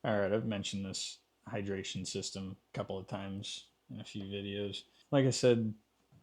All right, I've mentioned this hydration system a couple of times in a few videos. Like I said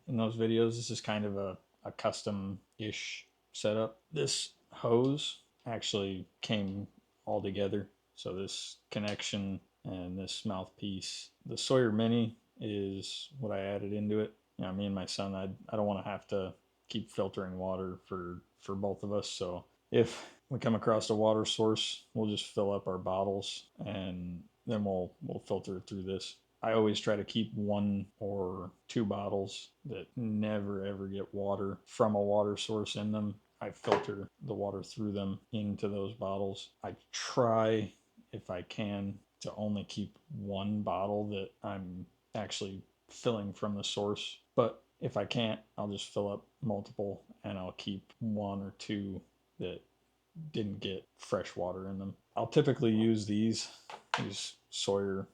in those videos, this is kind of a custom ish setup. This hose actually came all together. So, this connection and this mouthpiece. The Sawyer Mini is what I added into it. You know, me and my son, I don't want to have to keep filtering water for both of us. So, if we come across a water source, we'll just fill up our bottles and then we'll filter it through this. I always try to keep one or two bottles that never ever get water from a water source in them. I filter the water through them into those bottles. I try, if I can, to only keep one bottle that I'm actually filling from the source. But if I can't, I'll just fill up multiple and I'll keep one or two that didn't get fresh water in them. I'll typically use these Sawyer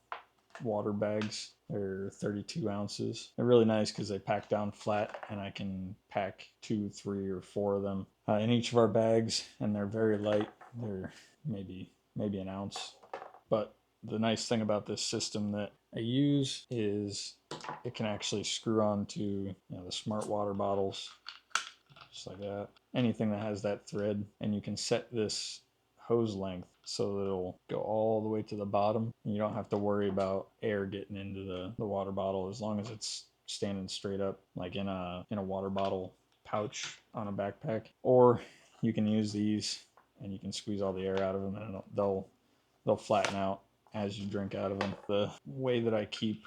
water bags. They're 32 ounces. They're really nice because they pack down flat, and I can pack two, three, or four of them in each of our bags, and they're very light. They're maybe an ounce. But the nice thing about this system that I use is it can actually screw on to the smart water bottles, just like that. Anything that has that thread, and you can set this hose length so that it'll go all the way to the bottom. You don't have to worry about air getting into the water bottle as long as it's standing straight up, like in a water bottle pouch on a backpack. Or you can use these and you can squeeze all the air out of them, and they'll flatten out as you drink out of them. The way that I keep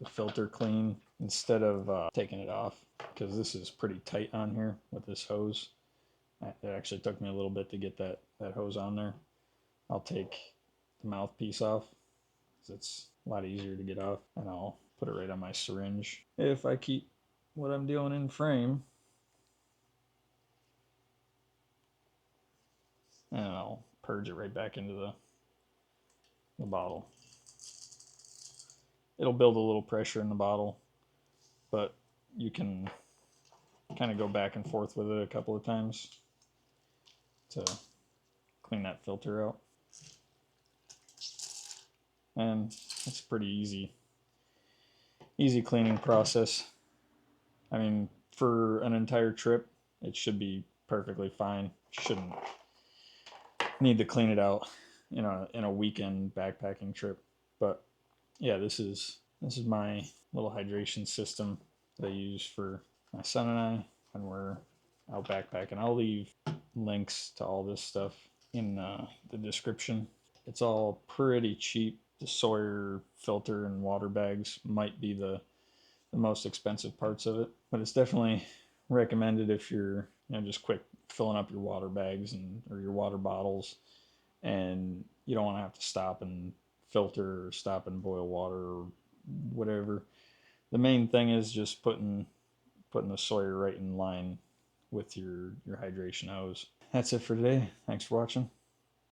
the filter clean, instead of taking it off, because this is pretty tight on here with this hose. It actually took me a little bit to get that hose on there. I'll take the mouthpiece off because it's a lot easier to get off, and I'll put it right on my syringe. If I keep what I'm doing in frame, and I'll purge it right back into the bottle. It'll build a little pressure in the bottle, but you can kind of go back and forth with it a couple of times to clean that filter out. And it's a pretty easy cleaning process. I mean, for an entire trip, it should be perfectly fine. Shouldn't need to clean it out in a weekend backpacking trip. But yeah, this is my little hydration system that I use for my son and I when we're out backpacking. I'll leave links to all this stuff in the description. It's all pretty cheap. The Sawyer filter and water bags might be the most expensive parts of it, but it's definitely recommended if you're just quick filling up your water bags and or your water bottles, and you don't want to have to stop and filter or stop and boil water or whatever. The main thing is just putting the Sawyer right in line with your hydration hose. That's it for today. Thanks for watching.